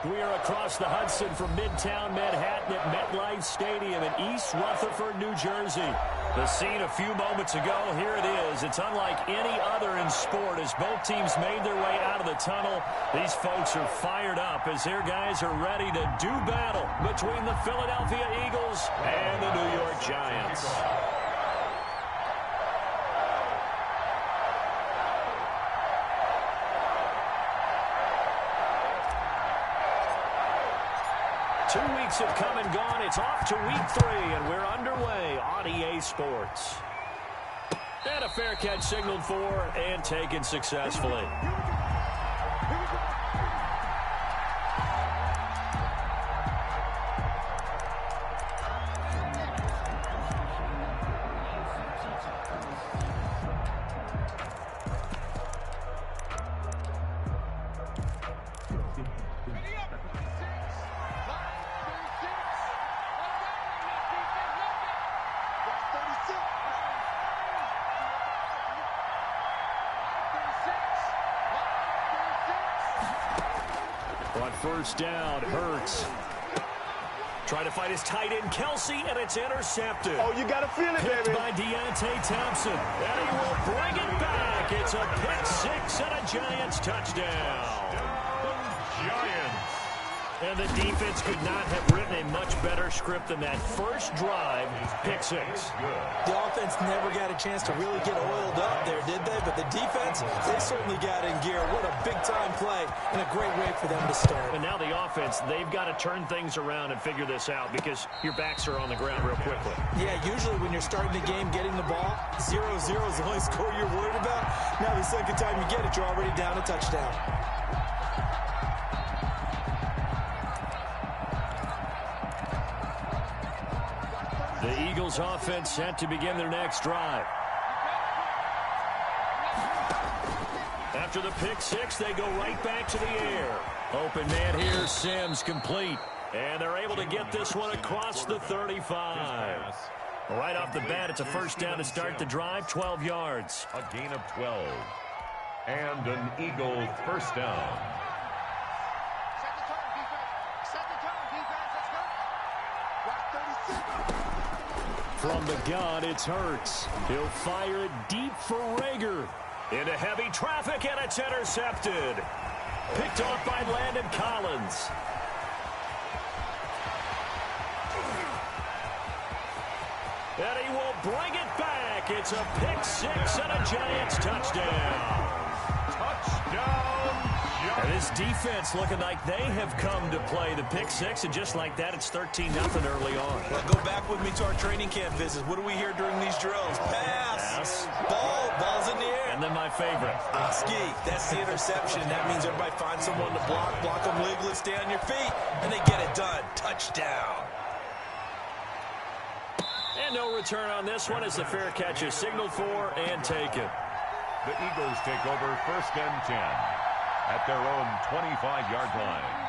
We are across the Hudson from Midtown Manhattan at MetLife Stadium in East Rutherford, New Jersey. The scene a few moments ago, here it is. It's unlike any other in sport as both teams made their way out of the tunnel. These folks are fired up as their guys are ready to do battle between the Philadelphia Eagles and the New York Giants. Two weeks have come and gone. It's off to week 3, and we're underway on EA Sports. And a fair catch signaled for and taken successfully. On first down, Hurts. Trying to fight his tight end, Kelsey, and it's intercepted. Oh, you got to feel it, Picked baby. by Deontay Thompson. And he will bring it back. It's a pick 6 and a Giants touchdown. Giants. And the defense could not have written a much better script than that first drive, pick 6. The offense never got a chance to really get oiled up there, did they? But the defense, they certainly got in gear. What a big-time play and a great way for them to start. And now the offense, they've got to turn things around and figure this out because your backs are on the ground real quickly. Yeah, usually when you're starting the game, getting the ball, 0-0 is the only score you're worried about. Now the second time you get it, you're already down a touchdown. The Eagles offense set to begin their next drive. After the pick 6, they go right back to the air. Open man here, Sims complete. And they're able to get this one across the 35. Right off the bat, it's a first down to start the drive, 12 yards. A gain of 12. And an Eagle first down. From the gun, it's Hurts. He'll fire it deep for Rager. Into heavy traffic, and it's intercepted. Picked off by Landon Collins. And he will bring it back. It's a pick 6 and a Giants touchdown. Touchdown, Giants. And this defense looking like they have come to play the pick 6, and just like that, it's 13-0 early on. Well, go back with me to our training camp visits. What do we hear during these drills? Pass. Ball's in the air. And then my favorite. Ski, that's the interception. That means everybody finds someone to block them legally, stay on your feet, and they get it done. Touchdown. And no return on this one as the fair catch is signaled for and taken. The Eagles take over first and 10 at their own 25-yard line.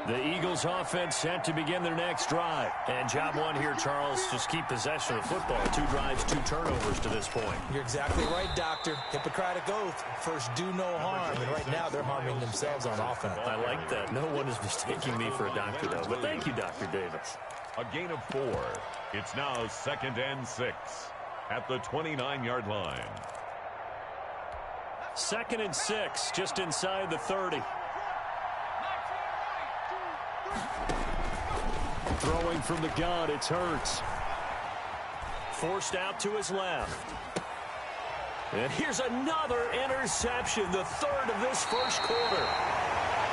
The Eagles offense set to begin their next drive. And job one here, Charles, just keep possession of the football. 2 drives, 2 turnovers to this point. You're exactly right, Doctor. Hippocratic oath. First, do no harm. And right now, they're harming themselves on offense. I like that. No one is mistaking me for a doctor, though. But thank you, Dr. Davis. A gain of 4. It's now 2nd and 6 at the 29-yard line. 2nd and 6, just inside the 30. Throwing from the gun, it's Hurts. Forced out to his left. And here's another interception, the 3rd of this first quarter.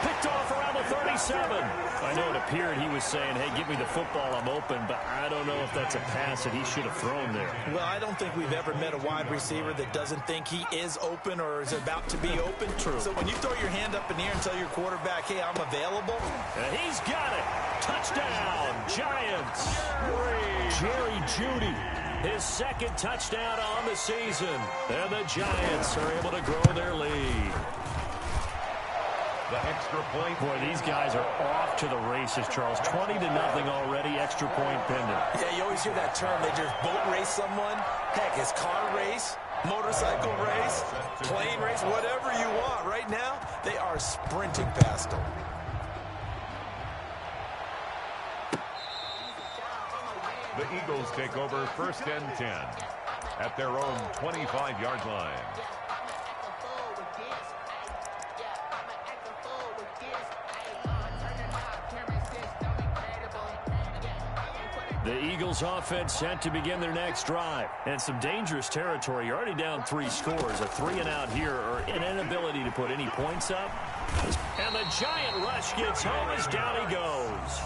Picked off around the 37. I know it appeared he was saying, hey, give me the football, I'm open, but I don't know if that's a pass that he should have thrown there. Well, I don't think we've ever met a wide receiver that doesn't think he is open or is about to be open. True. So when you throw your hand up in the air and tell your quarterback, hey, I'm available. And he's got it. Touchdown, Giants. Jerry Jeudy, his 2nd touchdown on the season. And the Giants are able to grow their lead. The extra point. Boy, these guys are off to the races, Charles. 20-0 already, extra point pending. Yeah, you always hear that term. They just boat race someone. Heck, it's car race, motorcycle race, plane race, whatever you want. Right now, they are sprinting past them. The Eagles take over 1st and 10 at their own 25-yard line. The Eagles offense set to begin their next drive. And some dangerous territory. You're already down 3 scores. A 3-and-out here or an inability to put any points up. And the giant rush gets home as down he goes.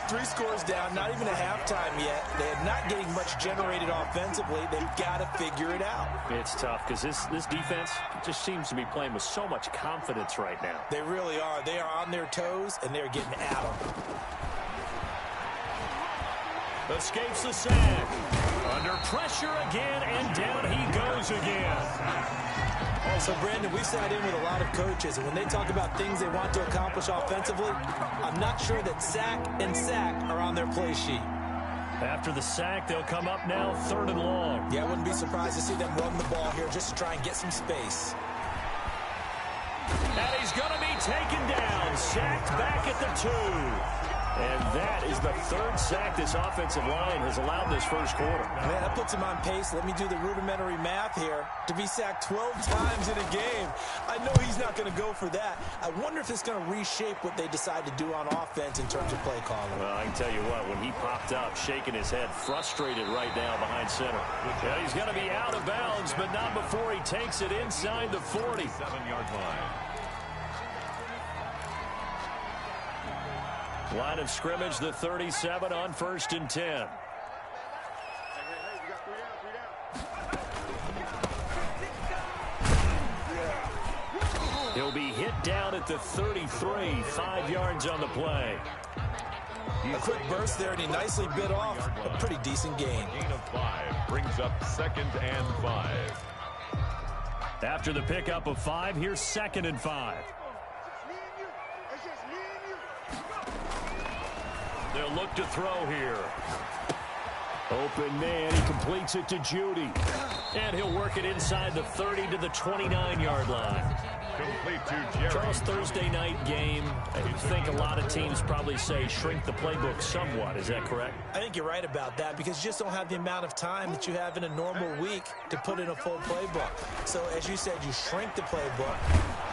3 scores down, not even a halftime yet. They are not getting much generated offensively. They've got to figure it out. It's tough because this defense just seems to be playing with so much confidence right now. They really are. They are on their toes, and they're getting at them. Escapes the sack. Under pressure again, and down he goes again. So, Brandon, we sat in with a lot of coaches, and when they talk about things they want to accomplish offensively, I'm not sure that sack and sack are on their play sheet. After the sack, they'll come up now 3rd and long. Yeah, I wouldn't be surprised to see them run the ball here just to try and get some space. And he's going to be taken down, sacked back at the 2. And that is the 3rd sack this offensive line has allowed this first quarter. Man, that puts him on pace. Let me do the rudimentary math here. To be sacked 12 times in a game, I know he's not going to go for that. I wonder if it's going to reshape what they decide to do on offense in terms of play calling. Well, I can tell you what, when he popped up, shaking his head, frustrated right now behind center. Yeah, he's going to be out of bounds, but not before he takes it inside the 40. 7-yard line. Line of scrimmage, the 37 on 1st and 10. He'll be hit down at the 33, 5 yards on the play. A quick burst there, and he nicely bit off a pretty decent gain. Gain of 5 brings up 2nd and 5. After the pickup of 5, here's 2nd and 5. They'll look to throw here. Open man, he completes it to Judy. And he'll work it inside the 30 to the 29-yard line. Complete to Jerry. Charles, Thursday night game. I think a lot of teams probably say shrink the playbook somewhat. Is that correct? I think you're right about that because you just don't have the amount of time that you have in a normal week to put in a full playbook. So, as you said, you shrink the playbook.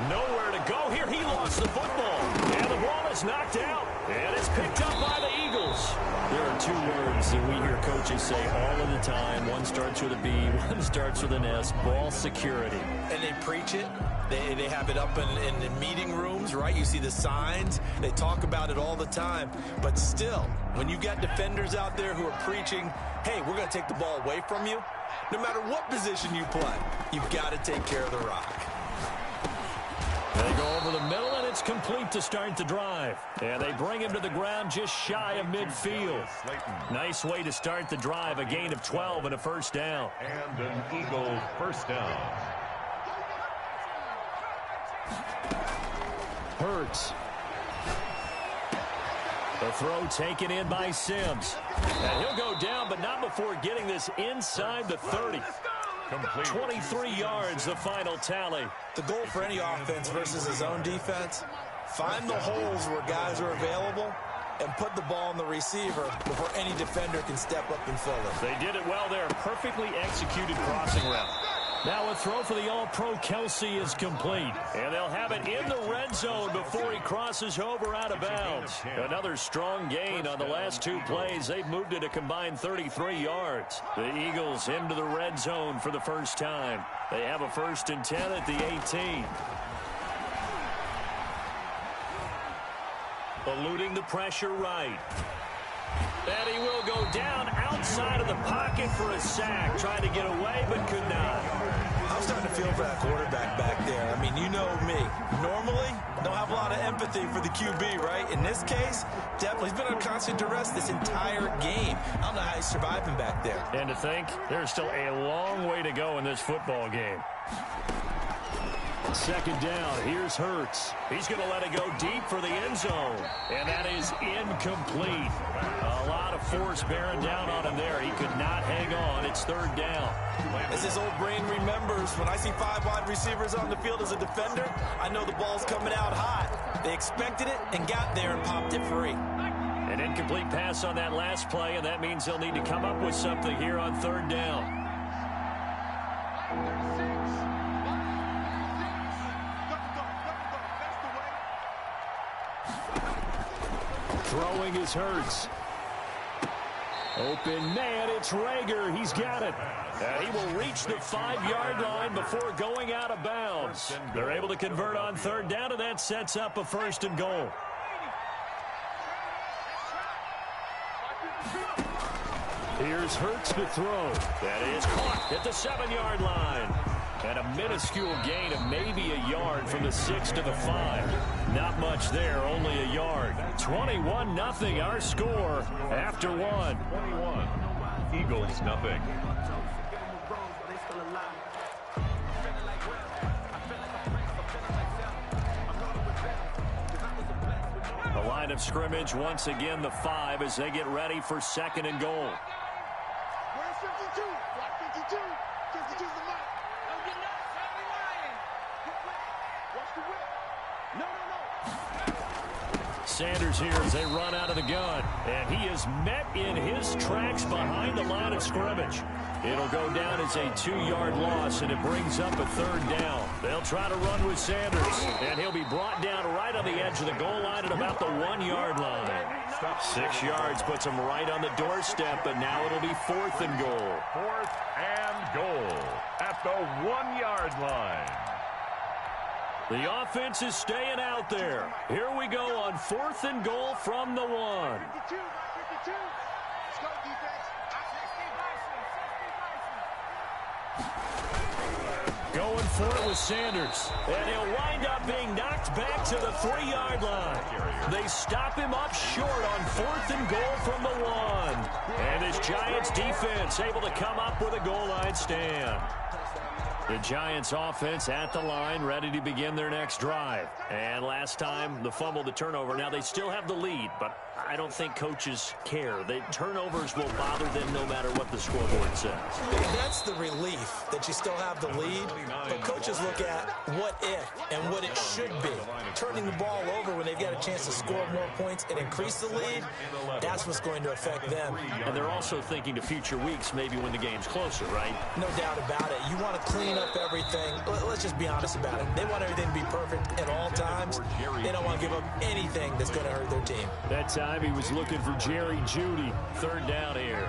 Nowhere to go here. He lost the football. And the ball is knocked out. And it's picked up by the Eagles. There are 2 words that we hear coaches say all of the time. One starts with a B, one starts with an S. Ball security. And they preach it. They have it up in the meeting rooms, right? You see the signs. They talk about it all the time. But still, when you got defenders out there who are preaching, hey, we're going to take the ball away from you, no matter what position you play, you've got to take care of the rock. They go over the middle, and it's complete to start the drive. And they bring him to the ground just shy of midfield. Nice way to start the drive, a gain of 12 and a first down. And an Eagle first down. Hurts. The throw taken in by Sims. And he'll go down, but not before getting this inside the 30. Complete. 23 yards, the final tally. The goal for any offense versus his own defense, find the holes where guys are available and put the ball on the receiver before any defender can step up and fill it. They did it well there. Perfectly executed crossing route. Now a throw for the All-Pro Kelsey is complete. And they'll have it in the red zone before he crosses over out of bounds. Another strong gain on the last 2 plays. They've moved it a combined 33 yards. The Eagles into the red zone for the first time. They have a 1st and 10 at the 18. Eluding the pressure right. And he will go down outside of the pocket for a sack. Trying to get away, but could not. I'm starting to feel for that quarterback back there. I mean, you know me. Normally, don't have a lot of empathy for the QB, right? In this case, definitely. He's been on constant duress this entire game. I don't know how he's surviving back there. And to think, there's still a long way to go in this football game. Second down, here's Hurts. He's going to let it go deep for the end zone. And that is incomplete. A lot of force bearing down on him there. He could not hang on. It's third down. As his old brain remembers, when I see 5 wide receivers on the field as a defender, I know the ball's coming out hot. They expected it and got there and popped it free. An incomplete pass on that last play, and that means they'll need to come up with something here on third down. Throwing is Hurts. Open man, it's Rager. He's got it. And he will reach the 5-yard line before going out of bounds. They're able to convert on third down, and that sets up a 1st and goal. Here's Hurts to throw. That is caught at the 7-yard line. And a minuscule gain of maybe a yard from the 6 to the 5. Not much there, only a yard. 21-0 our score after 1. 21. Eagles nothing. The line of scrimmage once again the 5 as they get ready for 2nd and goal. Where's 52? Watch 52. 52's the mark. Oh, you're not Charlie Ryan. Watch the whip. No. Sanders here as they run out of the gun. And he is met in his tracks behind the line of scrimmage. It'll go down as a 2-yard loss, and it brings up a 3rd down. They'll try to run with Sanders, and he'll be brought down right on the edge of the goal line at about the 1-yard line. 6 yards puts him right on the doorstep, but now it'll be 4th and goal. 4th and goal at the 1-yard line. The offense is staying out there. Here we go on 4th and goal from the 1. 52. 52. Let's go, defense. Going for it with Sanders. And he'll wind up being knocked back to the 3-yard line. They stop him up short on 4th and goal from the 1. And this Giants defense able to come up with a goal line stand. The Giants offense at the line, ready to begin their next drive. And last time, the fumble, the turnover. Now, they still have the lead, but I don't think coaches care. The turnovers will bother them no matter what the scoreboard says. That's the relief that you still have the lead. But coaches look at what if and what it should be. Turning the ball over when they've got a chance to score more points and increase the lead, that's what's going to affect them. And they're also thinking to future weeks, maybe when the game's closer, right? No doubt about it. You want to clean up everything. Let's just be honest about it. They want everything to be perfect at all times. They don't want to give up anything that's going to hurt their team. That time he was looking for Jerry Jeudy. 3rd down here.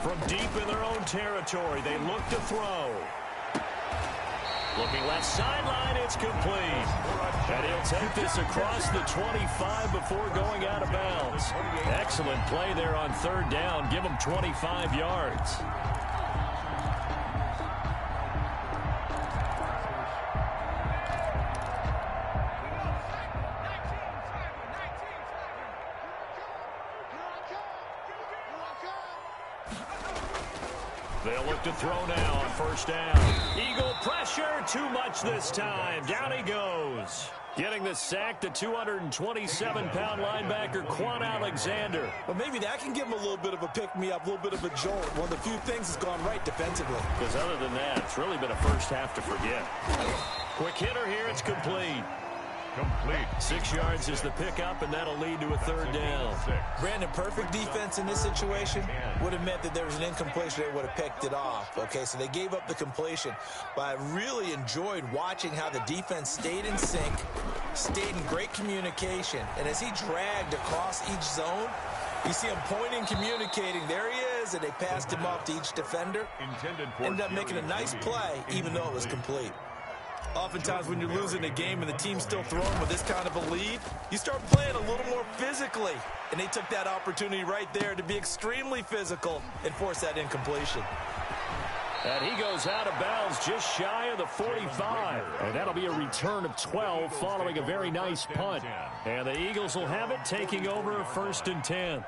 From deep in their own territory, they look to throw. Looking left sideline, it's complete. And he'll take this across the 25 before going out of bounds. Excellent play there on 3rd down. Give him 25 yards. They'll look to throw now on 1st down. Eagle pressure, too much this time. Down he goes. Getting the sack, the 227-pound linebacker, Quan Alexander. But maybe that can give him a little bit of a pick-me-up, a little bit of a jolt. One of the few things that's gone right defensively. Because other than that, it's really been a first half to forget. Quick hitter here, it's complete. 6 yards is the pickup, and that'll lead to a 3rd down. Brandon, perfect defense in this situation would have meant that there was an incompletion. They would have picked it off. Okay, so they gave up the completion. But I really enjoyed watching how the defense stayed in sync, stayed in great communication. And as he dragged across each zone, you see him pointing, communicating. There he is, and they passed him off to each defender. Ended up making a nice play, even though it was complete. Oftentimes when you're losing a game and the team's still throwing with this kind of a lead, you start playing a little more physically. And they took that opportunity right there to be extremely physical and force that incompletion. And he goes out of bounds just shy of the 45. And that'll be a return of 12 following a very nice punt. And the Eagles will have it, taking over 1st and 10.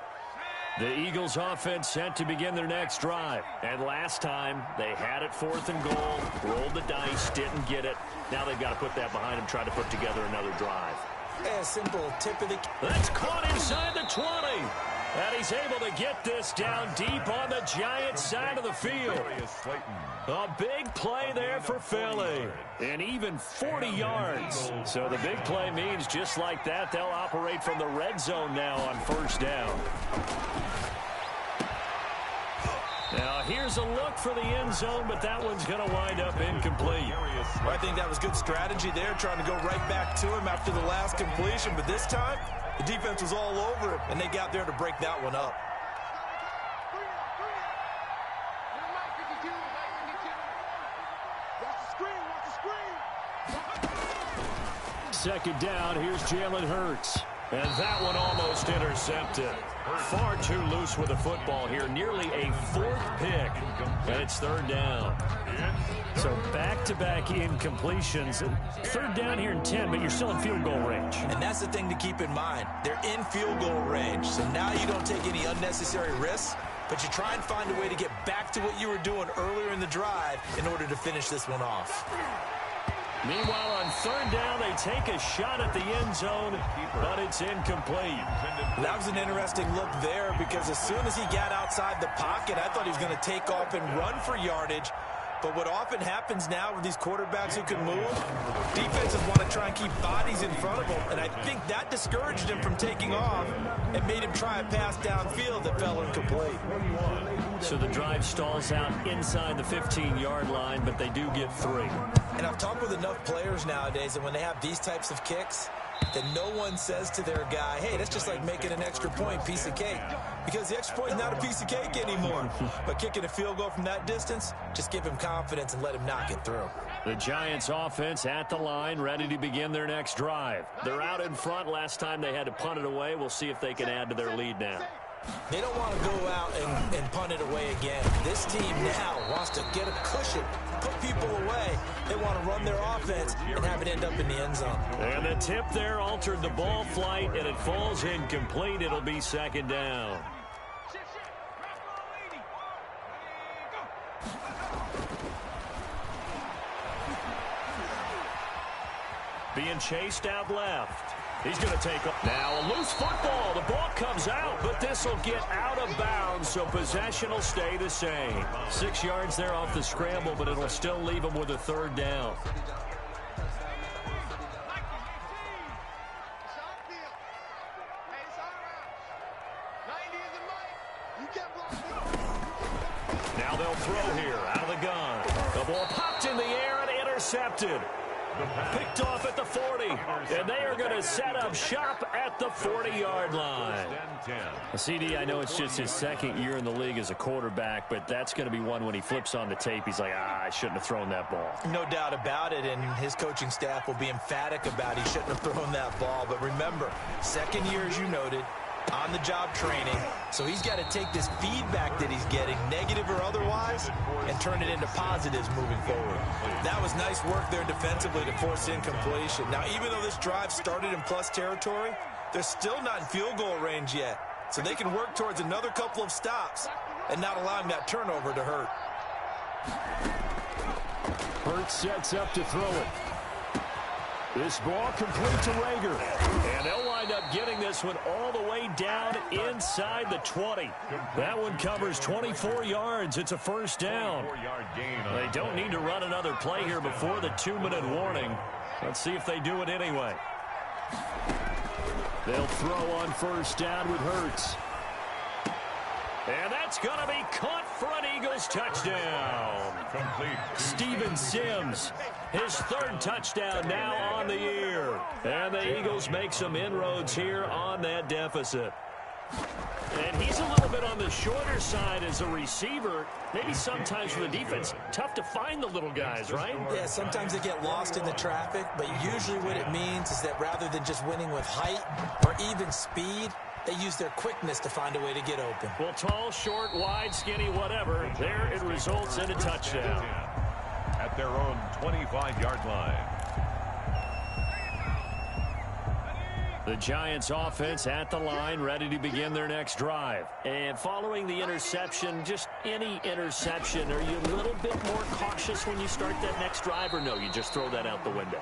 The Eagles offense set to begin their next drive. And last time, they had it 4th and goal, rolled the dice, didn't get it. Now they've got to put that behind them, try to put together another drive. A simple tip of the... That's caught inside the 20. And he's able to get this down deep on the Giants side of the field. A big play there for Philly. And even 40 yards. So the big play means just like that, they'll operate from the red zone now on 1st down. Now, here's a look for the end zone, but that one's going to wind up incomplete. I think that was good strategy there, trying to go right back to him after the last completion. But this time, the defense was all over him, and they got there to break that one up. Second down, here's Jalen Hurts. And that one almost intercepted. Far too loose with the football here. Nearly a 4th pick. And it's 3rd down. So back-to-back incompletions. 3rd down here in 10, but you're still in field goal range. And that's the thing to keep in mind. They're in field goal range. So now you don't take any unnecessary risks, but you try and find a way to get back to what you were doing earlier in the drive in order to finish this one off. Meanwhile, on 3rd down, they take a shot at the end zone, but it's incomplete. That was an interesting look there because as soon as he got outside the pocket, I thought he was going to take off and run for yardage. But what often happens now with these quarterbacks who can move, defenses want to try and keep bodies in front of them, and I think that discouraged him from taking off and made him try a pass downfield that fell incomplete. So the drive stalls out inside the 15-yard line, but they do get 3. And I've talked with enough players nowadays that when they have these types of kicks, that no one says to their guy, hey, that's just like making an extra point, piece of cake. Because the extra point is not a piece of cake anymore. But kicking a field goal from that distance, just give him confidence and let him knock it through. The Giants offense at the line, ready to begin their next drive. They're out in front. Last time they had to punt it away. We'll see if they can add to their lead now. They don't want to go out and punt it away again. This team now wants to get a cushion, put people away. They want to run their offense and have it end up in the end zone. And the tip there altered the ball flight, and it falls incomplete. It'll be 2nd down. Being chased out left. He's going to take up. Now a loose football. The ball comes out, but this will get out of bounds, so possession will stay the same. 6 yards there off the scramble, but it'll still leave him with a 3rd down. Now they'll throw here out of the gun. The ball popped in the air and intercepted. Picked off at the 40, and they are going to set up shop at the 40-yard line. CD, I know it's just his 2nd year in the league as a quarterback, but that's going to be one when he flips on the tape. He's like, I shouldn't have thrown that ball. No doubt about it, and his coaching staff will be emphatic about he shouldn't have thrown that ball. But remember, 2nd year, as you noted, on-the-job training. So he's got to take this feedback that he's getting, negative or otherwise, and turn it into positives moving forward. That was nice work there defensively to force incompletion. Now, even though this drive started in plus territory, they're still not in field goal range yet. So they can work towards another couple of stops and not allowing that turnover to hurt. Hurts sets up to throw it. This ball complete to Rager. And they'll wind up getting this one all the way down inside the 20. That one covers 24 yards. It's a 1st down. They don't need to run another play here before the 2-minute warning. Let's see if they do it anyway. They'll throw on 1st down with Hurts. And that's going to be caught for an Eagles touchdown. Complete. Steven Sims, his 3rd touchdown now on the year. And the Eagles make some inroads here on that deficit. And he's a little bit on the shorter side as a receiver. Maybe sometimes for the defense, tough to find the little guys, right? Yeah, sometimes they get lost in the traffic, but usually what it means is that rather than just winning with height or even speed, they use their quickness to find a way to get open. Well, tall, short, wide, skinny, whatever, there it results in a touchdown. At their own 25-yard line. The Giants offense at the line, ready to begin their next drive. And following the interception, just any interception, are you a little bit more cautious when you start that next drive, or no, you just throw that out the window?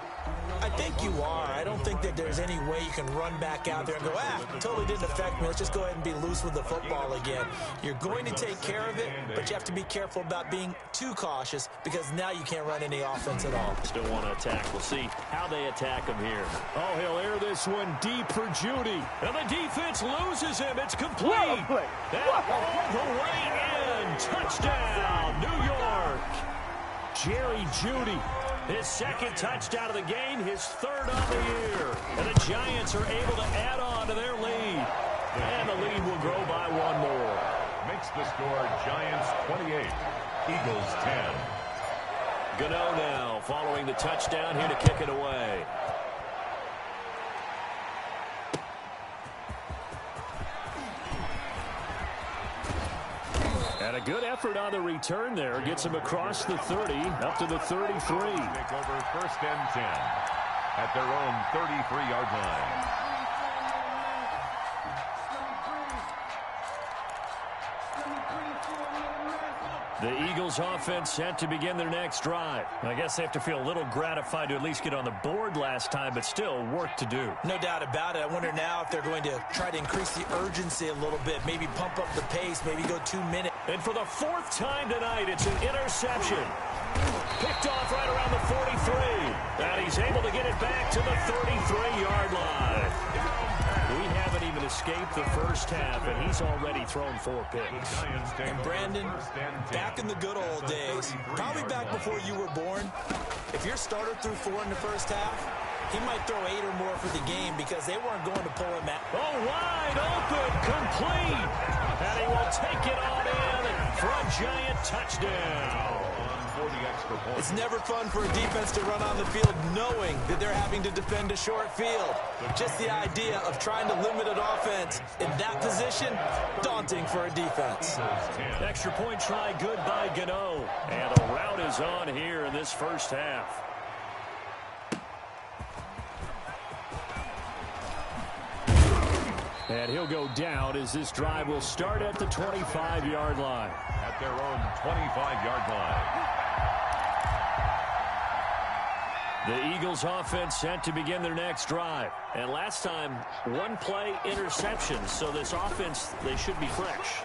I think you are. I don't think that there's any way you can run back out there and go, totally didn't affect me. Let's just go ahead and be loose with the football again. You're going to take care of it, but you have to be careful about being too cautious because now you can't run any offense at all. Still want to attack. We'll see how they attack him here. Oh, he'll air this one deep for Judy. And the defense loses him. It's complete. And all the way in. Touchdown, New York. Jerry Judy. His second touchdown of the game, his third on the year. And the Giants are able to add on to their lead. And the lead will grow by one more. Makes the score Giants 28, Eagles 10. Gano now following the touchdown here to kick it away. And a good effort on the return there. Gets him across the 30, up to the 33. Take over first and 10 at their own 33-yard line. The Eagles offense set to begin their next drive. I guess they have to feel a little gratified to at least get on the board last time, but still work to do. No doubt about it. I wonder now if they're going to try to increase the urgency a little bit, maybe pump up the pace, maybe go 2 minutes. And for the fourth time tonight, it's an interception. Picked off right around the 43. And he's able to get it back to the 33-yard line. We haven't even escaped the first half, and he's already thrown 4 picks. And Brandon, back in the good old days, probably back before you were born, if your starter threw 4 in the first half, he might throw 8 or more for the game because they weren't going to pull him out. Oh, wide open, complete. And he will take it on in for a Giant touchdown. It's never fun for a defense to run on the field knowing that they're having to defend a short field. Just the idea of trying to limit an offense in that position, daunting for a defense. Extra point try, good by Gano. And the route is on here in this first half. And he'll go down as this drive will start at the 25-yard line. At their own 25-yard line. The Eagles offense set to begin their next drive. And last time, 1-play interception. So this offense, they should be fresh.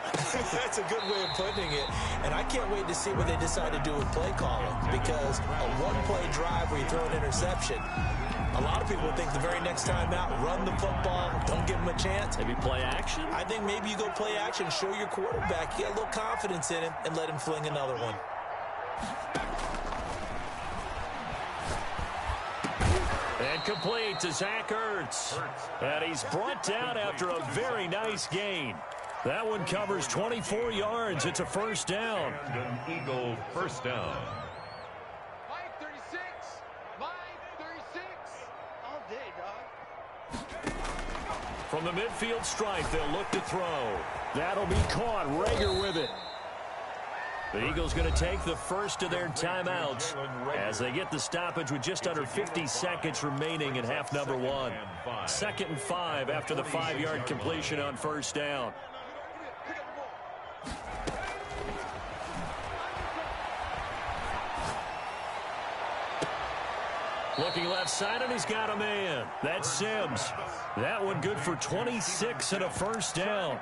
That's a good way of putting it. And I can't wait to see what they decide to do with play calling. Because a 1-play drive where you throw an interception, a lot of people think the very next time out, run the football, don't give them a chance. Maybe play action? I think maybe you go play action, show your quarterback, get a little confidence in him, and let him fling another one. And complete to Zach Ertz. And he's brought down after a very nice gain. That one covers 24 yards. It's a first down. Eagle first down. Mike 36. Mike 36. All day, dog. From the midfield stripe, they'll look to throw. That'll be caught. Rager with it. The Eagles going to take the first of their timeouts as they get the stoppage with just under 50 seconds remaining in half number 1. 2nd and 5 after the 5-yard completion on first down. Looking left side, and he's got a man. That's Sims. That one good for 26 and a first down.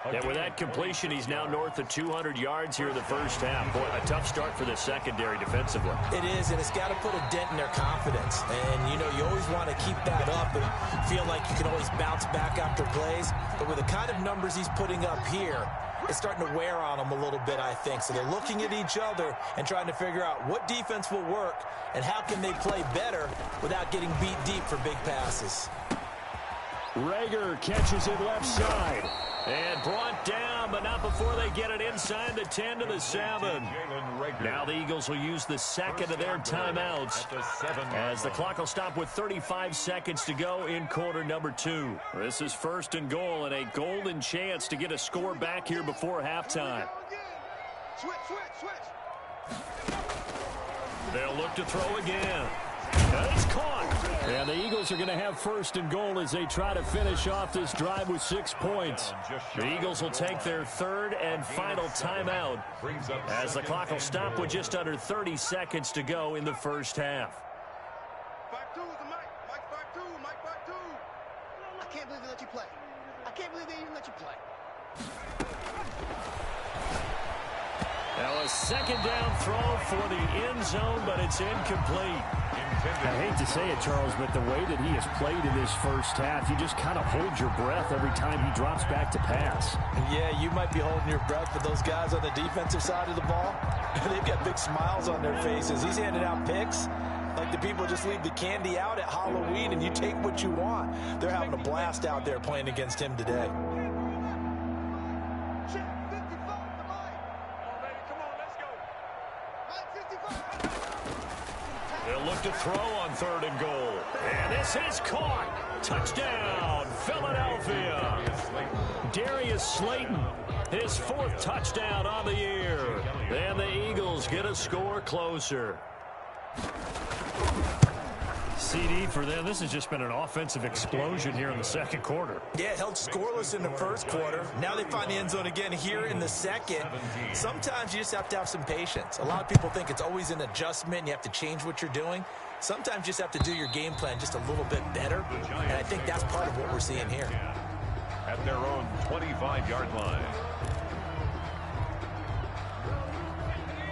And with that completion, he's now north of 200 yards here in the first half. Boy, a tough start for the secondary defensively. It is, and it's got to put a dent in their confidence. And, you know, you always want to keep that up and feel like you can always bounce back after plays. But with the kind of numbers he's putting up here, it's starting to wear on them a little bit, I think. So they're looking at each other and trying to figure out what defense will work and how can they play better without getting beat deep for big passes. Rager catches it left side. And brought down, but not before they get it inside the 10 to the 7. Now the Eagles will use the second of their timeouts as the clock will stop with 35 seconds to go in quarter number 2. This is first and goal and a golden chance to get a score back here before halftime. They'll look to throw again. It's caught. And the Eagles are going to have first and goal as they try to finish off this drive with 6 points. The Eagles will take their third and final timeout as the clock will stop with just under 30 seconds to go in the first half. I can't believe they let you play. I can't believe they even let you play. Now a second down throw for the end zone, but it's incomplete. I hate to say it, Charles, but the way that he has played in this first half, you just kind of hold your breath every time he drops back to pass. Yeah, you might be holding your breath, but those guys on the defensive side of the ball, they've got big smiles on their faces. He's handing out picks like the people just leave the candy out at Halloween and you take what you want. They're having a blast out there playing against him today. They'll look to throw on third and goal. And this is caught. Touchdown, Philadelphia. Darius Slayton, his 4th touchdown on the year. And the Eagles get a score closer. CD for them, this has just been an offensive explosion here in the second quarter. Yeah, held scoreless in the first quarter. Now they find the end zone again here in the second. Sometimes you just have to have some patience. A lot of people think it's always an adjustment and you have to change what you're doing. Sometimes you just have to do your game plan just a little bit better. And I think that's part of what we're seeing here. At their own 25-yard line.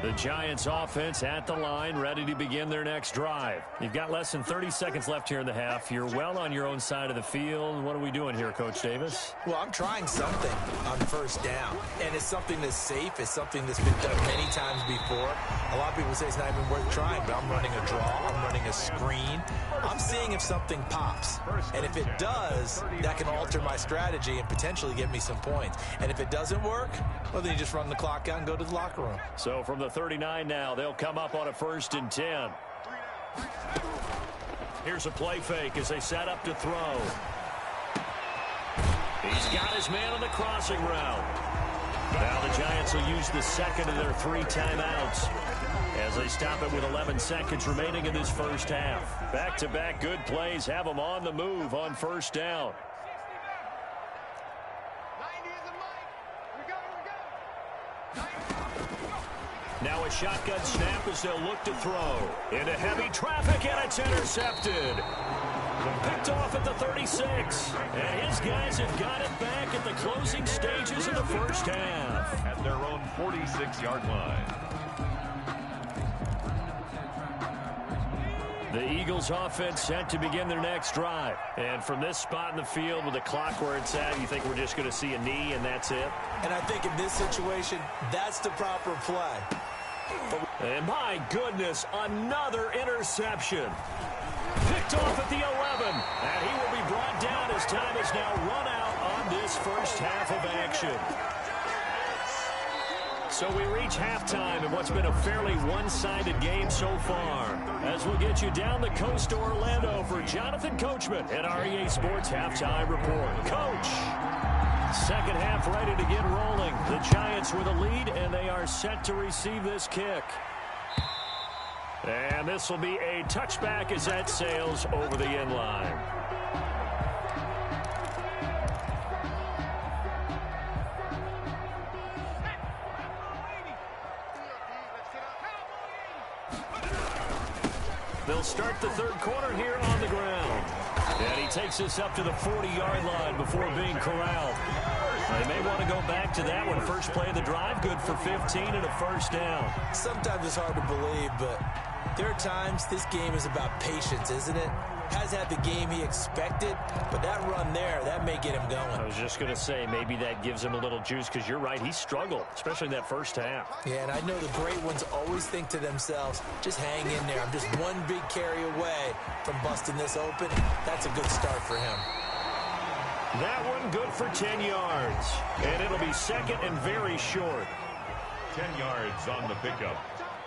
The Giants offense at the line, ready to begin their next drive. You've got less than 30 seconds left here in the half. You're well on your own side of the field. What are we doing here, Coach Davis? Well, I'm trying something on first down, and it's something that's safe. It's something that's been done many times before. A lot of people say it's not even worth trying, but I'm running a draw. I'm running a screen. I'm seeing if something pops, and if it does, that can alter my strategy and potentially get me some points. And if it doesn't work, well, then you just run the clock out and go to the locker room. So from the 39 now, they'll come up on a 1st and 10. Here's a play fake as they set up to throw. He's got his man on the crossing route. Now the Giants will use the second of their 3 timeouts as they stop it with 11 seconds remaining in this first half. Back-to-back good plays have them on the move on first down. Now a shotgun snap as they'll look to throw. Into heavy traffic, and it's intercepted. Picked off at the 36. And his guys have got it back at the closing stages of the first half. At their own 46-yard line. The Eagles offense set to begin their next drive. And from this spot in the field with the clock where it's at, you think we're just going to see a knee and that's it? And I think in this situation, that's the proper play. And my goodness, another interception. Picked off at the 11. And he will be brought down as time is now run out on this first half of action. So we reach halftime in what's been a fairly one-sided game so far. As we'll get you down the coast to Orlando for Jonathan Coachman at REA Sports Halftime Report. Coach, second half ready to get rolling. The Giants with a lead, and they are set to receive this kick. And this will be a touchback as that sails over the end line. They'll start the third quarter here on the ground. And he takes us up to the 40-yard line before being corralled. They may want to go back to that one. First play of the drive, good for 15 and a first down. Sometimes it's hard to believe, but there are times this game is about patience, isn't it? Has had the game he expected, but that run there, that may get him going. I was just going to say, maybe that gives him a little juice, because you're right, he struggled, especially in that first half. Yeah, and I know the great ones always think to themselves, just hang in there. I'm just one big carry away from busting this open. That's a good start for him. That one good for 10 yards. And it'll be be second and very short. 10 yards on the pickup.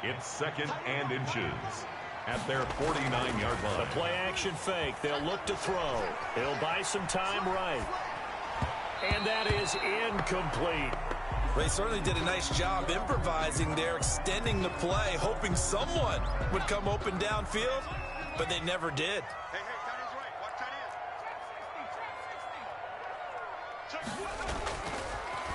It's second and inches at their 49-yard line. The play-action fake. They'll look to throw. He'll buy some time right. And that is incomplete. They certainly did a nice job improvising there, extending the play, hoping someone would come open downfield, but they never did. Hey, tight end's right. Watch tight end.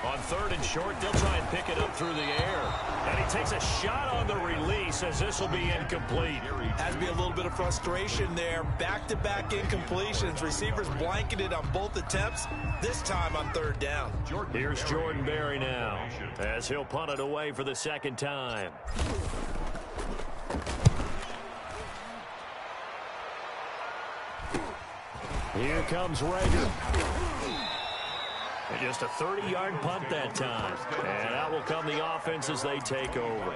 On third and short, they'll try and pick it up through the air. And he takes a shot on the release as this will be incomplete. Has to be a little bit of frustration there. Back-to-back incompletions. Receivers blanketed on both attempts, this time on third down. Here's Jordan Berry now as he'll punt it away for the second time. Here comes Rager. And just a 30-yard punt that time. And out will come the offense as they take over.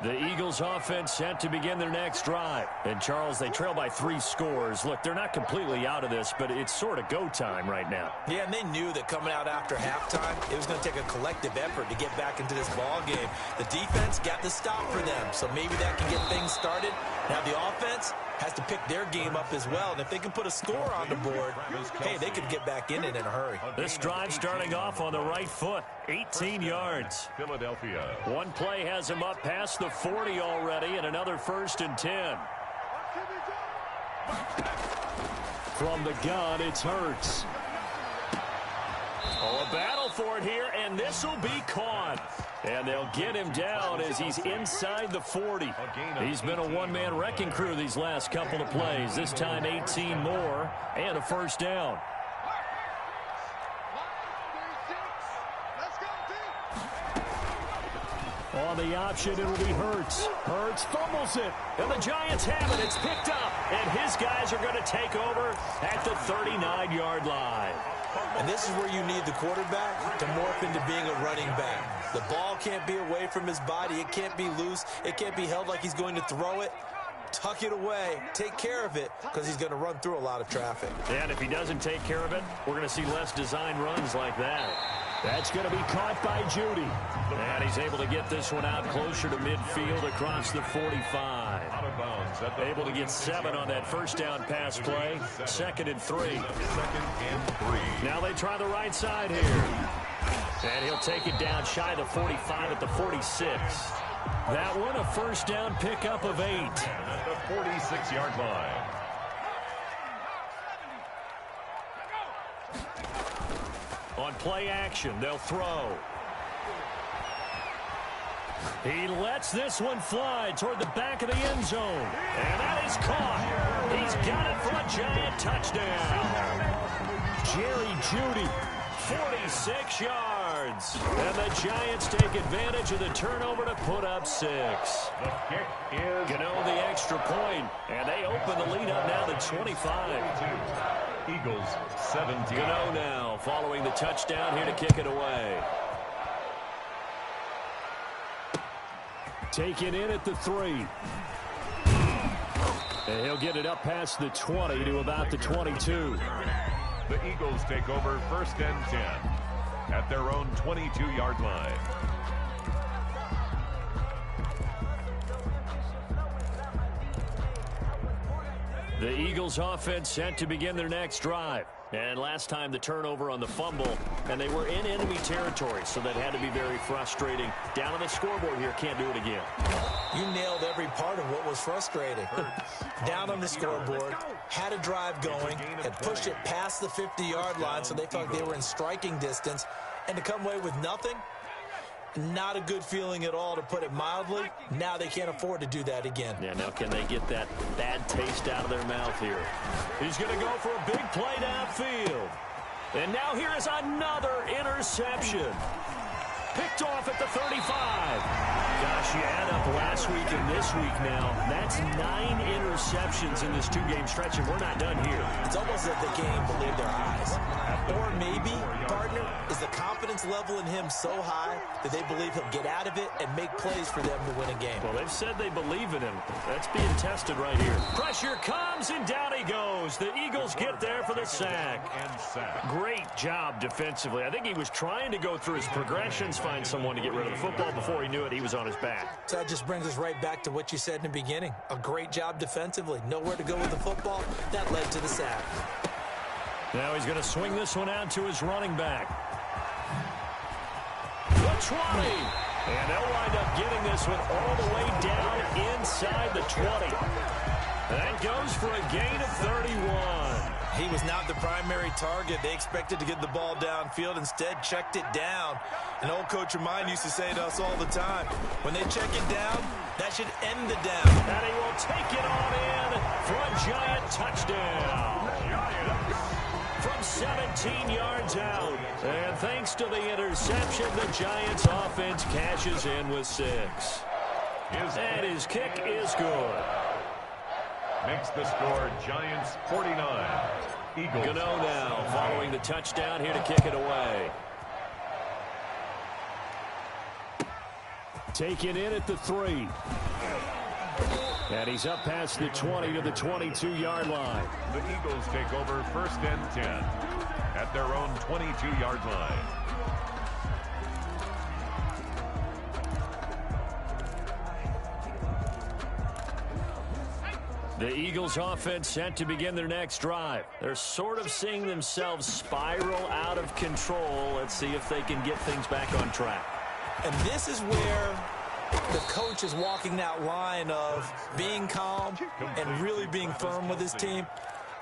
The Eagles offense set to begin their next drive. And, Charles, they trail by 3 scores. Look, they're not completely out of this, but it's sort of go time right now. Yeah, and they knew that coming out after halftime, it was going to take a collective effort to get back into this ball game. The defense got the stop for them, so maybe that can get things started. Now the offense has to pick their game up as well, and if they can put a score on the board, hey, they could get back in it in a hurry. This drive starting off on the right foot, 18 yards. Philadelphia. One play has him up past the 40 already, and another 1st and 10. From the gun, it's Hurts. Oh, a battle for it here, and this will be caught. And they'll get him down as he's inside the 40. He's been a one-man wrecking crew these last couple of plays. This time 18 more and a first down. On the option, it'll be Hurts. Hurts fumbles it, and the Giants have it. It's picked up, and his guys are going to take over at the 39-yard line. And this is where you need the quarterback to morph into being a running back. The ball can't be away from his body. It can't be loose. It can't be held like he's going to throw it. Tuck it away. Take care of it because he's going to run through a lot of traffic. And if he doesn't take care of it, we're going to see less design runs like that. That's going to be caught by Judy. And he's able to get this one out closer to midfield across the 45. Out of bounds. Able to get 7 on that first down pass play. 2nd and 3. 2nd and 3. Now they try the right side here. And he'll take it down shy of the 45 at the 46. That one a first down pickup of 8. At the 46-yard line. On play action, they'll throw. He lets this one fly toward the back of the end zone. And that is caught. He's got it for a Giant touchdown. Jerry Jeudy, 46 yards. And the Giants take advantage of the turnover to put up 6. The kick is Gano the extra point. And they open the lead up now to 25. Eagles 17. Gano now following the touchdown here to kick it away. Taken in at the 3. And he'll get it up past the 20 to about the 22. The Eagles take over 1st and 10 at their own 22-yard line. The Eagles offense set to begin their next drive. And last time the turnover on the fumble, and they were in enemy territory, so that had to be very frustrating. Down on the scoreboard here, can't do it again. You nailed every part of what was frustrating. Down on the scoreboard, had a drive going, had pushed it past the 50-yard line, so they felt they were in striking distance, and to come away with nothing, not a good feeling at all, to put it mildly. Now they can't afford to do that again. Yeah, now can they get that bad taste out of their mouth here? He's going to go for a big play downfield. And now here is another interception. Picked off at the 35. Gosh, you add up last week and this week now. That's 9 interceptions in this two-game stretch, and we're not done here. It's almost as if they can't even believe their eyes. Or maybe, partner, is the confidence level in him so high that they believe he'll get out of it and make plays for them to win a game. Well, they've said they believe in him. That's being tested right here. Pressure comes, and down he goes. The Eagles get there for the sack. Great job defensively. I think he was trying to go through his progressions, find someone to get rid of the football. Before he knew it, he was on his back. So that just brings us right back to what you said in the beginning. A great job defensively. Nowhere to go with the football. That led to the sack. Now he's going to swing this one out to his running back. The 20. And they'll wind up getting this one all the way down inside the 20. That goes for a gain of 31. He was not the primary target. They expected to get the ball downfield. Instead, checked it down. An old coach of mine used to say to us all the time, when they check it down, that should end the down. And he will take it on in for a Giant touchdown. From 17 yards out. And thanks to the interception, the Giants offense cashes in with 6. And his kick is good. Makes the score Giants 49. Eagles. Gano now following the touchdown here to kick it away. Taken in at the 3. And he's up past the 20 to the 22-yard line. The Eagles take over 1st and 10 at their own 22-yard line. The Eagles offense set to begin their next drive. They're sort of seeing themselves spiral out of control. Let's see if they can get things back on track. And this is where the coach is walking that line of being calm and really being firm with his team.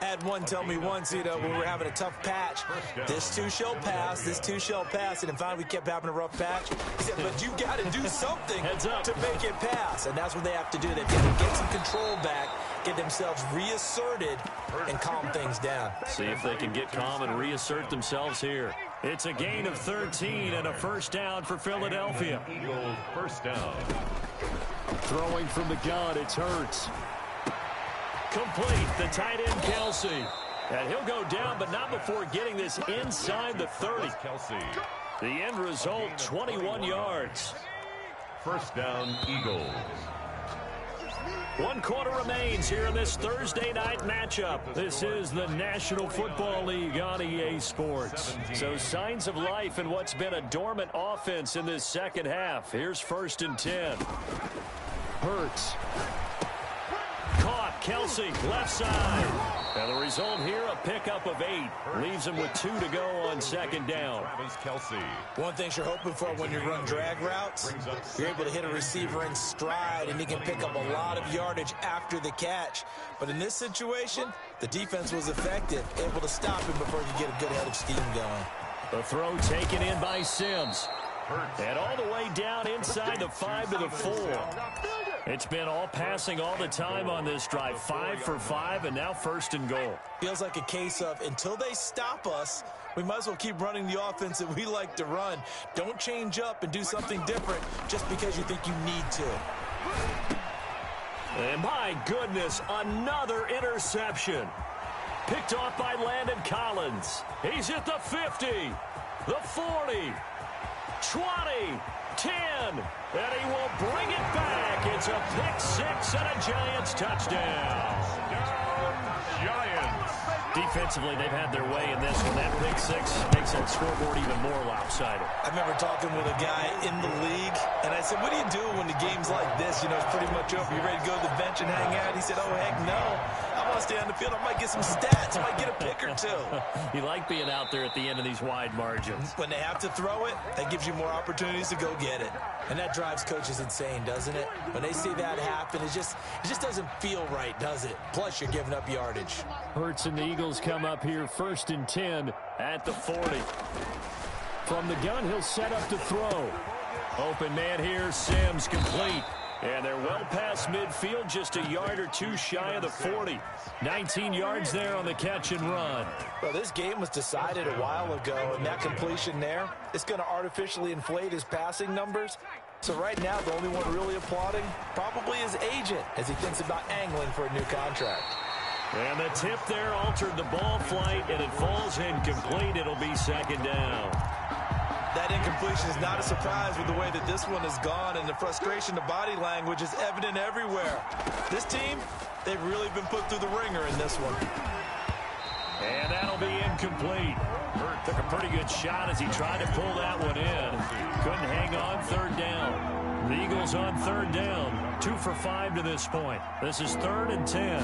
I had one tell me once, when we were having a tough patch, this too shall pass, this too shall pass. And finally we kept having a rough patch. He said, but you got to do something to make it pass. And that's what they have to do. They've got to get some control back, get themselves reasserted, and calm things down. See if they can get calm and reassert themselves here. It's a gain of 13 and a first down for Philadelphia. Eagles first down. Throwing from the gun, it's Hurts. Complete, the tight end Kelsey. And he'll go down, but not before getting this inside the 30. Kelsey. The end result, 21 yards. First down, Eagles. 1 quarter remains here in this Thursday night matchup. This is the National Football League on EA Sports. So signs of life in what's been a dormant offense in this second half. Here's 1st and 10. Hurts. Caught, Kelsey, left side. And the result here, a pickup of 8. Leaves him with 2 to go on 2nd down. Travis Kelsey. One thing you're hoping for when you run drag routes, you're able to hit a receiver in stride, and he can pick up a lot of yardage after the catch. But in this situation, the defense was effective, able to stop him before he get a good head of steam going. The throw taken in by Sims. And all the way down inside the 5 to the 4. It's been all passing all the time on this drive. 5 for 5, and now 1st and goal. Feels like a case of until they stop us, we might as well keep running the offense that we like to run. Don't change up and do something different just because you think you need to. And my goodness, another interception. Picked off by Landon Collins. He's at the 50, the 40, 20, 10, and he will bring it back. It's a pick-6 and a Giants touchdown. Giants. Defensively, they've had their way in this one. That pick-6 makes that scoreboard even more lopsided. I remember talking with a guy in the league, and I said, what do you do when the game's like this? It's pretty much over. You ready to go to the bench and hang out? He said, oh, heck no. I want to stay on the field. I might get some stats. I might get a pick or 2. You like being out there at the end of these wide margins. When they have to throw it, that gives you more opportunities to go get it. And that drives coaches insane, doesn't it? When they see that happen, it just doesn't feel right, does it? Plus, you're giving up yardage. Hurts and the Eagles come up here 1st and 10 at the 40. From the gun, he'll set up to throw. Open man here, Sims complete. And they're well past midfield, just a yard or 2 shy of the 40. 19 yards there on the catch and run. Well, this game was decided a while ago, and that completion there, it's going to artificially inflate his passing numbers. So right now, the only one really applauding probably his agent as he thinks about angling for a new contract. And the tip there altered the ball flight, and it falls incomplete. It'll be second down. That incompletion is not a surprise with the way that this one has gone, and the frustration, the body language is evident everywhere. This team, they've really been put through the ringer in this one. And that'll be incomplete. Hurt took a pretty good shot as he tried to pull that one in. Couldn't hang on third down. The Eagles on third down. 2 for 5 to this point. This is 3rd and 10.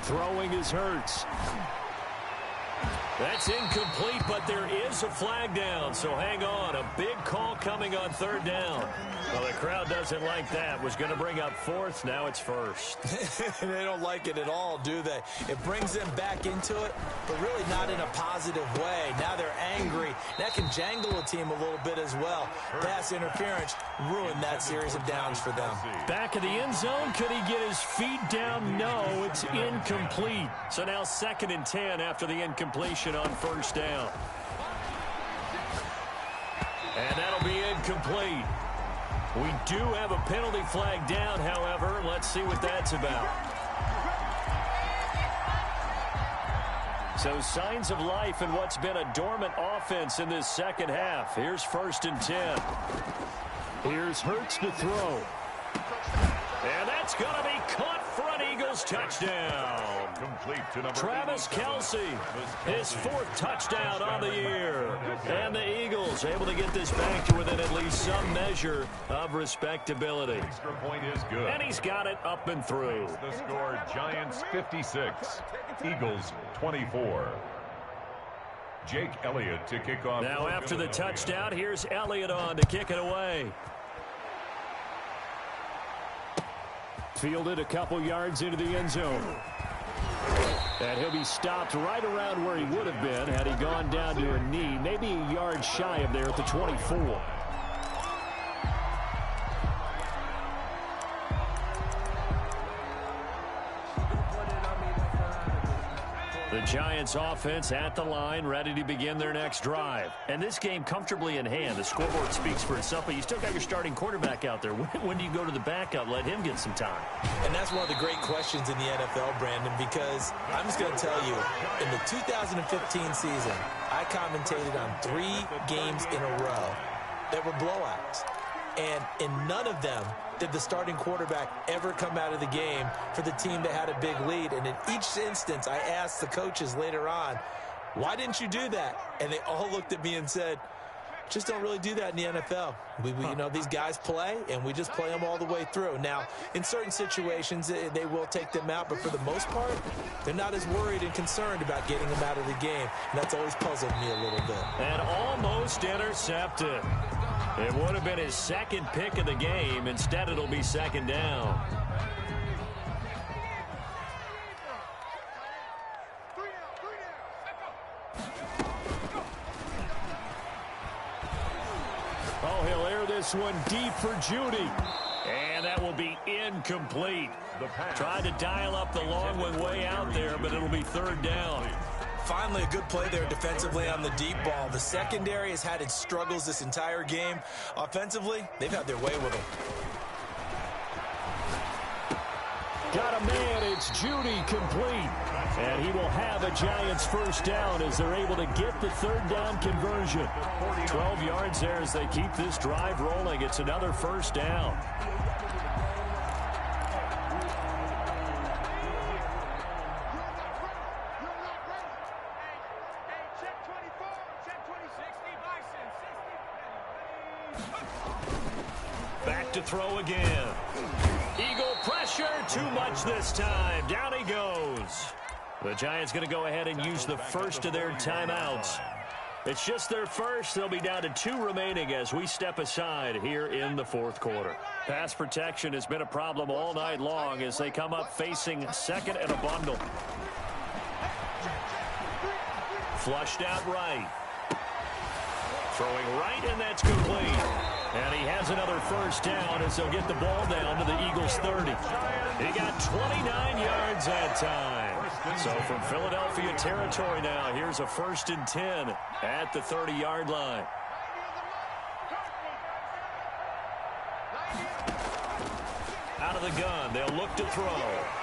Throwing is Hurts. That's incomplete, but there is a flag down, so hang on. A big call coming on third down. Well, the crowd doesn't like that. Was going to bring up 4th. Now it's 1st. They don't like it at all, do they? It brings them back into it, but really not in a positive way. Now they're angry. That can jangle a team a little bit as well. Pass interference ruined that series of downs for them. Back of the end zone. Could he get his feet down? No, it's incomplete. So now 2nd and 10 after the incompletion on first down. And that'll be incomplete. We do have a penalty flag down, however. Let's see what that's about. So signs of life in what's been a dormant offense in this second half. Here's 1st and 10. Here's Hurts to throw. And that's going to be caught for an Eagles touchdown. Complete to number Travis Kelce, his 4th touchdown on the year. And the Eagles able to get this back to within at least some measure of respectability. Extra point is good. And he's got it up and through. The score, Giants 56, Eagles 24. Jake Elliott to kick off. Now after the touchdown, here's Elliott on to kick it away. Fielded a couple yards into the end zone. And he'll be stopped right around where he would have been had he gone down to a knee, maybe a yard shy of there at the 24. The Giants offense at the line, ready to begin their next drive. And this game comfortably in hand. The scoreboard speaks for itself, but you still got your starting quarterback out there. When do you go to the backup? Let him get some time. And that's one of the great questions in the NFL, Brandon, because I'm just going to tell you, in the 2015 season, I commentated on 3 games in a row that were blowouts. And in none of them did the starting quarterback ever come out of the game for the team that had a big lead. And in each instance, I asked the coaches later on, why didn't you do that? And they all looked at me and said, just don't really do that in the NFL. You know, these guys play, and we just play them all the way through. Now, in certain situations, they will take them out, but for the most part, they're not as worried and concerned about getting them out of the game. And that's always puzzled me a little bit. And almost intercepted. It would have been his 2nd pick of the game. Instead, it'll be 2nd down. Oh, he'll air this one deep for Judy. And that will be incomplete. Tried to dial up the long one way out there, but it'll be 3rd down. Finally, a good play there defensively on the deep ball. The secondary has had its struggles this entire game. Offensively, they've had their way with them. Got a man. It's Judy complete. And he will have a Giants 1st down as they're able to get the 3rd down conversion. 12 yards there as they keep this drive rolling. It's another 1st down. Back to throw again. Eagle pressure, too much this time. Down he goes. The Giants going to go ahead and use the first of their timeouts. It's just their first. They'll be down to 2 remaining as we step aside here in the 4th quarter. Pass protection has been a problem all night long as they come up facing 2nd and a bundle. Flushed out right. Throwing right, and that's complete. And he has another 1st down as they'll get the ball down to the Eagles 30. He got 29 yards that time. So from Philadelphia territory now, here's a 1st and 10 at the 30-yard line. of the gun. They'll look to throw.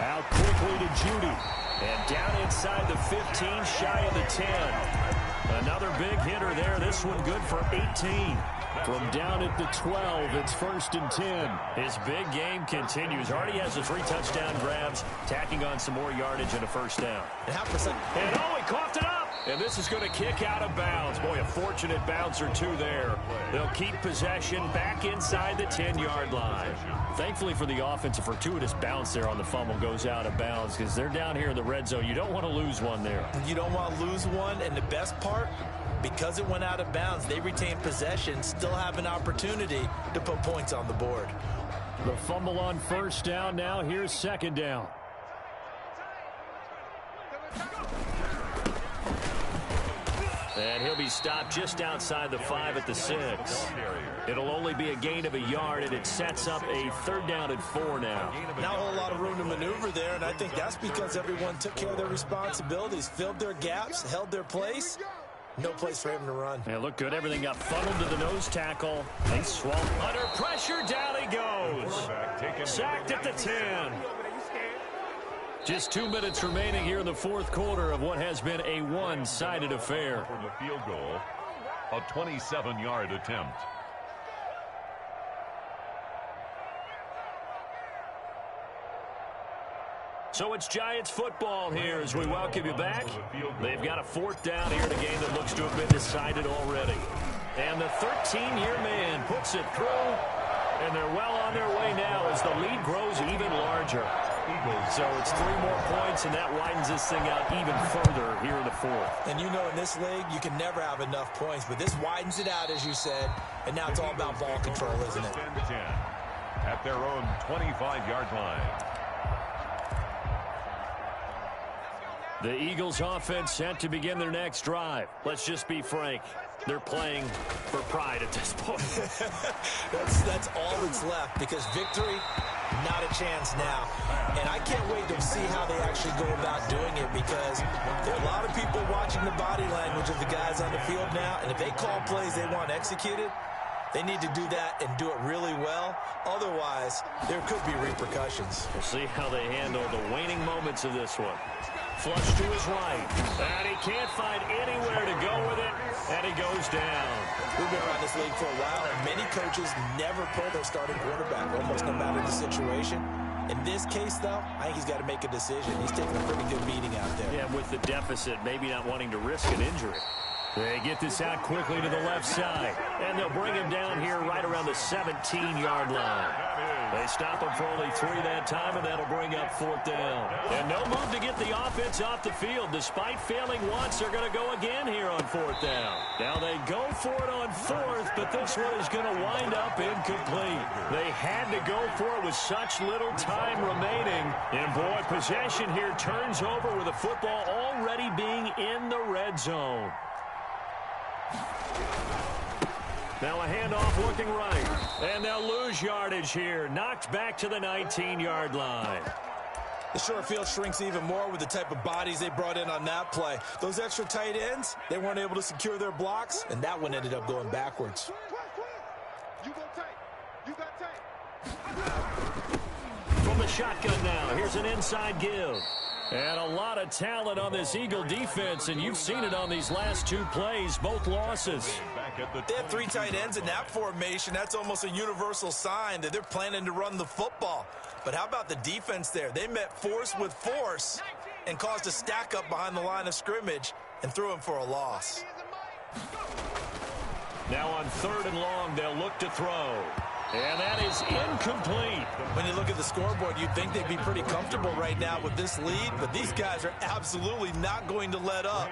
Out quickly to Judy. And down inside the 15, shy of the 10. Another big hitter there. This one good for 18. From down at the 12, it's 1st and 10. His big game continues. Already has the 3 touchdown grabs, tacking on some more yardage and a first down. And he coughed it up. And this is going to kick out of bounds. Boy, a fortunate bounce or two there. They'll keep possession back inside the 10-yard line. Thankfully for the offense, a fortuitous bounce there on the fumble goes out of bounds because they're down here in the red zone. You don't want to lose one there. You don't want to lose one, and the best part, because it went out of bounds, they retain possession, still have an opportunity to put points on the board. The fumble on first down. Now here's second down. And he'll be stopped just outside the 5 at the 6. It'll only be a gain of a yard, and it sets up a 3rd down and 4 now. Not a whole lot of room to maneuver there, and I think that's because everyone took care of their responsibilities, filled their gaps, held their place. No place for him to run. They look good. Everything got funneled to the nose tackle. They swung under pressure. Down he goes. Sacked at the 10. Just 2 minutes remaining here in the 4th quarter of what has been a one-sided affair. For the field goal, a 27-yard attempt. So it's Giants football here as we welcome you back. They've got a 4th down here in a game that looks to have been decided already. And the 13-year man puts it through, and they're well on their way now as the lead grows even larger. So it's 3 more points, and that widens this thing out even further here in the 4th. And you know, in this league, you can never have enough points, but this widens it out, as you said, and now it's all about ball control, isn't it? 10 at their own 25-yard line. The Eagles offense set to begin their next drive. Let's just be frank. They're playing for pride at this point. that's all that's left, because victory, not a chance now. And I can't wait to see how they actually go about doing it, because there are a lot of people watching the body language of the guys on the field now, and if they call plays they want executed, they need to do that and do it really well. Otherwise, there could be repercussions. We'll see how they handle the waning moments of this one. Flush to his right, and he can't find anywhere to go with it, and he goes down. We've been around this league for a while, and many coaches never pull their starting quarterback, almost no matter the situation. In this case, though, I think he's got to make a decision. He's taking a pretty good beating out there. Yeah, with the deficit, maybe not wanting to risk an injury. They get this out quickly to the left side, and they'll bring him down here right around the 17-yard line. They stop him for only 3 that time, and that'll bring up 4th down. And no move to get the offense off the field. Despite failing once, they're going to go again here on 4th down. Now they go for it on 4th, but this one is going to wind up incomplete. They had to go for it with such little time remaining. And boy, possession here turns over with the football already being in the red zone. Now a handoff looking right, and they'll lose yardage here. Knocked back to the 19-yard line. The short field shrinks even more with the type of bodies they brought in on that play. Those extra tight ends, they weren't able to secure their blocks, and that one ended up going backwards. You go tight. You got tight. From the shotgun now, here's an inside give. And a lot of talent on this Eagle defense, and you've seen it on these last 2 plays, both losses. They have 3 tight ends in that formation. That's almost a universal sign that they're planning to run the football. But how about the defense there? They met force with force and caused a stack up behind the line of scrimmage and threw him for a loss. Now on 3rd and long, they'll look to throw. And that is incomplete. When you look at the scoreboard, you'd think they'd be pretty comfortable right now with this lead, but these guys are absolutely not going to let up.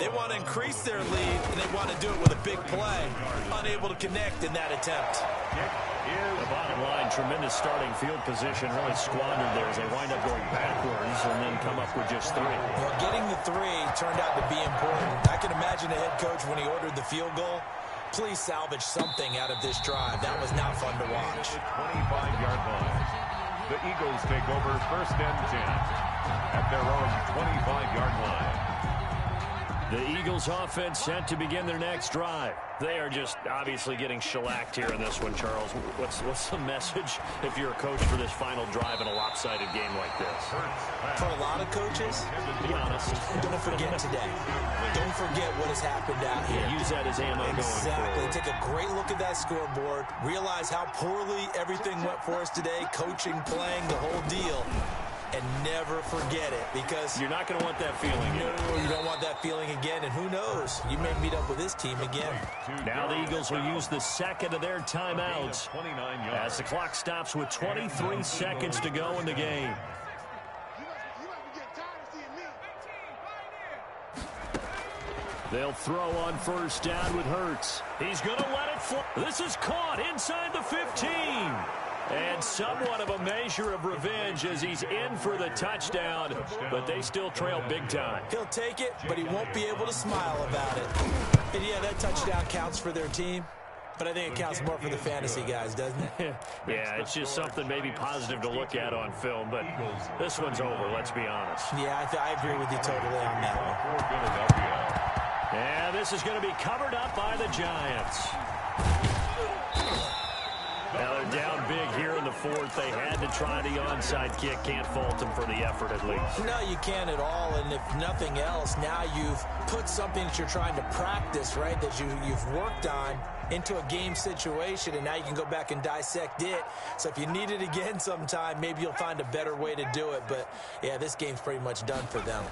They want to increase their lead, and they want to do it with a big play. Unable to connect in that attempt. The bottom line, tremendous starting field position, really squandered there as they wind up going backwards and then come up with just 3. Well, getting the 3 turned out to be important. I can imagine the head coach when he ordered the field goal. Please salvage something out of this drive. That was not fun to watch. 25-yard line. The Eagles take over 1st and 10 at their own 25-yard line. The Eagles offense set to begin their next drive. They are just obviously getting shellacked here in this one, Charles. What's the message if you're a coach for this final drive in a lopsided game like this? For a lot of coaches, Be honest. don't forget today. Don't forget what has happened out here. Use that as ammo Exactly. going forward. Take a great look at that scoreboard. Realize how poorly everything went for us today. Coaching, playing, the whole deal. And never forget it, because You're not going to want that feeling. no, you don't want that feeling again. And who knows? You may meet up with this team again. Now the Eagles will use the second of their timeouts 29 as the clock stops with 23 seconds to go in the game. You must be getting tired of seeing me. They'll throw on first down with Hurts. He's going to let it fly. This is caught inside the 15. And somewhat of a measure of revenge as he's in for the touchdown, but they still trail big time. He'll take it, but he won't be able to smile about it. And yeah, that touchdown counts for their team, but I think it counts more for the fantasy guys, doesn't it? Yeah, it's just something maybe positive to look at on film, but this one's over, let's be honest. Yeah, I agree with you totally on that one. For Philadelphia. And this is going to be covered up by the Giants. Now they're down big here in the fourth. They had to try the onside kick. Can't fault them for the effort at least. No, you can't at all, and if nothing else, now you've put something that you're trying to practice, right, that you've worked on into a game situation, and now you can go back and dissect it. So if you need it again sometime, maybe you'll find a better way to do it. But, yeah, this game's pretty much done for them.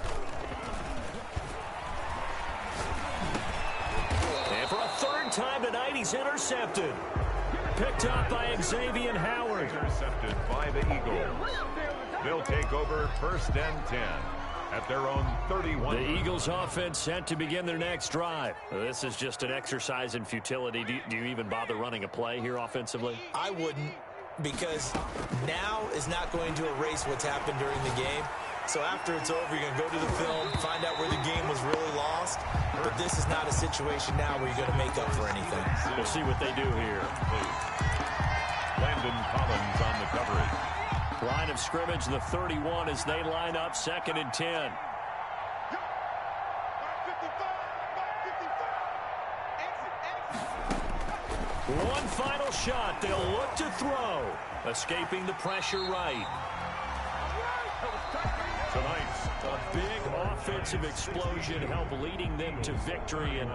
And for a third time tonight, he's intercepted. Picked up by Xavier Howard. Intercepted by the Eagles. They'll take over first and 10 at their own 31. The Eagles offense set to begin their next drive. This is just an exercise in futility. Do you even bother running a play here offensively? I wouldn't, because now is not going to erase what's happened during the game. So after it's over, you're going to go to the film, find out where the game was really lost. But this is not a situation now where you're going to make up for anything. We'll see what they do here. Landon Collins on the coverage. Line of scrimmage, the 31 as they line up second and 10. One final shot. They'll look to throw. Escaping the pressure right. Tonight's A big offensive explosion helped leading them to victory. And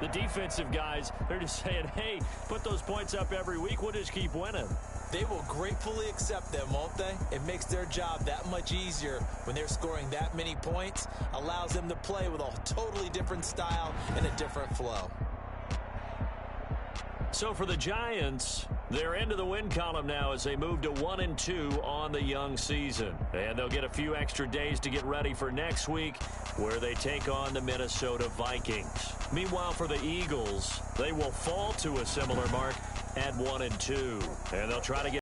the defensive guys, they're just saying, hey, put those points up every week. We'll just keep winning. They will gratefully accept them, won't they? It makes their job that much easier when they're scoring that many points. Allows them to play with a totally different style and a different flow. So for the Giants, they're into the win column now as they move to 1-2 on the young season. And they'll get a few extra days to get ready for next week, where they take on the Minnesota Vikings. Meanwhile, for the Eagles, they will fall to a similar mark at 1-2. And they'll try to get